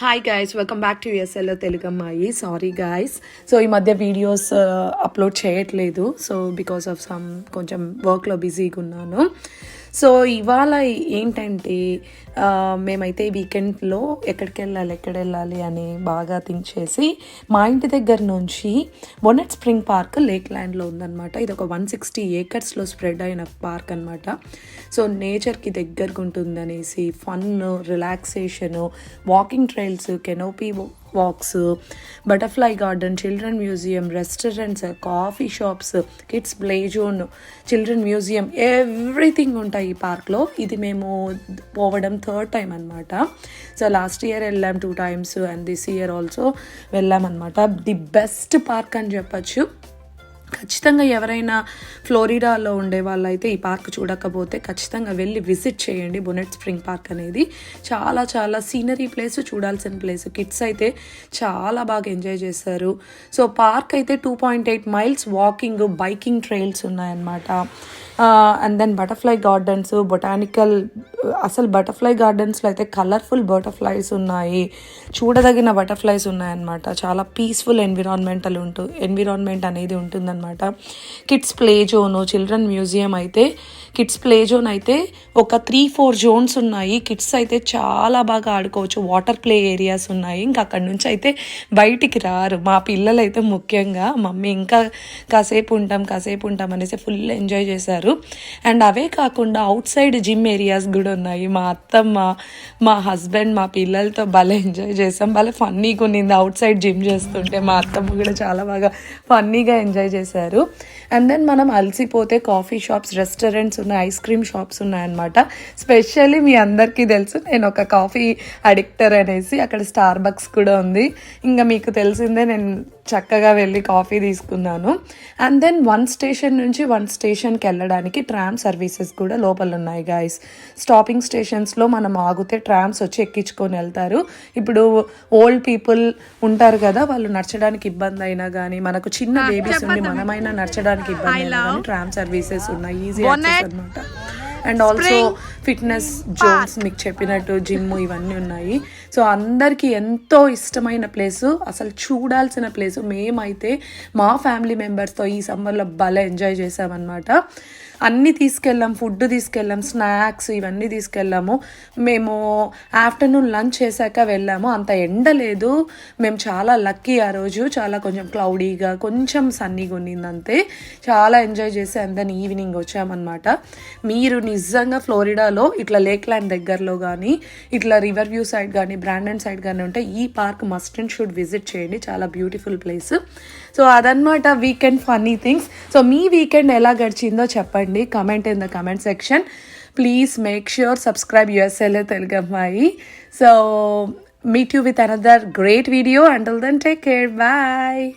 Hi guys, welcome back to యూఎస్ఎల్లో తెలుగు అమ్మాయి. Sorry guys, so ఈ మధ్య వీడియోస్ అప్లోడ్ చేయట్లేదు. సో బికాస్ ఆఫ్ సమ్ కొంచెం వర్క్లో బిజీగా ఉన్నాను. సో ఇవాళ ఏంటంటే మేమైతే వీకెండ్లో ఎక్కడికి వెళ్ళాలి అని బాగా థింక్ చేసి మా ఇంటి దగ్గర నుంచి బొనెట్ స్ప్రింగ్ పార్క్ లేక్ ల్యాండ్లో ఉందన్నమాట. ఇది ఒక 160 acresలో స్ప్రెడ్ అయిన పార్క్ అనమాట. సో నేచర్కి దగ్గరగా ఉంటుందనేసి fun, relaxation, walking trails, canopy walks, butterfly garden, children museum, restaurants, coffee shops, kids play zone, children museum, everything ఉంటాయి ఈ పార్క్లో. ఇది మేము పోవడం 3rd టైం అనమాట. సో లాస్ట్ ఇయర్ వెళ్ళాం 2 times and this year also వెళ్ళామన్నమాట. ది బెస్ట్ పార్క్ అని చెప్పచ్చు. ఖచ్చితంగా ఎవరైనా ఫ్లోరిడాలో ఉండే వాళ్ళైతే ఈ పార్క్ చూడకపోతే ఖచ్చితంగా వెళ్ళి విజిట్ చేయండి. బొనెట్ స్ప్రింగ్ పార్క్ అనేది చాలా చాలా సీనరీ ప్లేస్, చూడాల్సిన ప్లేస్. కిడ్స్ అయితే చాలా బాగా ఎంజాయ్ చేస్తారు. సో పార్క్ అయితే 2.8 miles వాకింగ్, బైకింగ్ ట్రైల్స్ ఉన్నాయన్నమాట. And then butterfly gardens, botanical, అసలు బటర్ఫ్లై గార్డెన్స్లో అయితే కలర్ఫుల్ బటర్ఫ్లైస్ ఉన్నాయి, చూడదగిన బటర్ఫ్లైస్ ఉన్నాయన్నమాట. చాలా పీస్ఫుల్ ఎన్విరాన్మెంట్ అనేది ఉంటుందన్నమాట. Kids play zone, children museum అయితే, కిడ్స్ ప్లే జోన్ అయితే ఒక 3-4 zones ఉన్నాయి. కిడ్స్ అయితే చాలా బాగా ఆడుకోవచ్చు. వాటర్ ప్లే ఏరియాస్ ఉన్నాయి. ఇంకా అక్కడి నుంచి అయితే బయటికి రారు. మా పిల్లలు అయితే ముఖ్యంగా మమ్మీ ఇంకా కాసేపు ఉంటాం అనేసి ఫుల్ ఎంజాయ్ చేశారు. అండ్ అవే కాకుండా అవుట్ సైడ్ జిమ్ ఏరియాస్ కూడా ఉన్నాయి. మా అత్తమ్మ, మా హస్బెండ్, మా పిల్లలతో భలే ఎంజాయ్ చేసాం. భలే ఫన్నీగా ఉన్నింది అవుట్ సైడ్ జిమ్ చేస్తుంటే. మా అత్తమ్మ కూడా చాలా బాగా ఫన్నీగా ఎంజాయ్ చేశారు. అండ్ దెన్ మనం అలసిపోతే కాఫీ షాప్స్, రెస్టారెంట్స్ ఉన్నాయి, ఐస్ క్రీమ్ షాప్స్ ఉన్నాయన్నమాట. స్పెషల్లీ మీ అందరికీ తెలుసు నేను ఒక కాఫీ అడిక్టర్ అనేసి. అక్కడ స్టార్ బక్స్ కూడా ఉంది. ఇంకా మీకు తెలిసిందే, నేను చక్కగా వెళ్ళి కాఫీ తీసుకున్నాను. అండ్ దెన్ 1 station నుంచి 1 stationకి వెళ్ళడానికి ట్రామ్ సర్వీసెస్ కూడా లోపల ఉన్నాయి గాయస్. స్టాపింగ్ స్టేషన్స్లో మనం ఆగితే ట్రామ్స్ వచ్చి ఎక్కించుకొని వెళ్తారు. ఇప్పుడు ఓల్డ్ పీపుల్ ఉంటారు కదా, వాళ్ళు నడచడానికి ఇబ్బంది అయినా కానీ, మనకు చిన్న బేబీస్ ఉండి మనమైనా నడచడానికి ఇబ్బంది అయినా కానీ ట్రామ్ సర్వీసెస్ ఉన్నాయి, ఈజీ యాక్సెస్ అనమాట. అండ్ ఆల్సో ఫిట్నెస్ జోన్స్, మీకు చెప్పినట్టు జిమ్, ఇవన్నీ ఉన్నాయి. సో అందరికీ ఎంతో ఇష్టమైన ప్లేసు, అసలు చూడాల్సిన ప్లేసు. మేమైతే మా ఫ్యామిలీ మెంబర్స్తో ఈ సమ్మర్లో భలే ఎంజాయ్ చేసామన్నమాట. అన్నీ తీసుకెళ్ళాం, ఫుడ్ తీసుకెళ్ళాం, స్నాక్స్ ఇవన్నీ తీసుకెళ్ళాము. మేము ఆఫ్టర్నూన్ లంచ్ చేశాక వెళ్ళాము. అంత ఎండ లేదు, మేము చాలా లక్కీ. ఆ రోజు చాలా కొంచెం క్లౌడీగా, కొంచెం సన్నీగా ఉన్నింది అంతే. చాలా ఎంజాయ్ చేసి అండ్ దెన్ ఈవినింగ్ వచ్చామన్నమాట. మీరు నిజంగా ఫ్లోరిడాలో ఇట్లా లేక్ ల్యాండ్ దగ్గరలో కానీ, ఇట్లా రివర్ వ్యూ సైడ్ కానీ, బ్రాండన్ సైడ్ కానీ ఉంటే ఈ park must and should visit చేయండి. చాలా బ్యూటిఫుల్ ప్లేస్. సో అదనమాట వీకెండ్ ఫన్నీ థింగ్స్. సో మీ వీకెండ్ ఎలా గడిచిందో చెప్పండి. Comment in the comment section. Please make sure subscribe USLA Telugu Ammayi. So meet you with another great video. Until then, take care. Bye.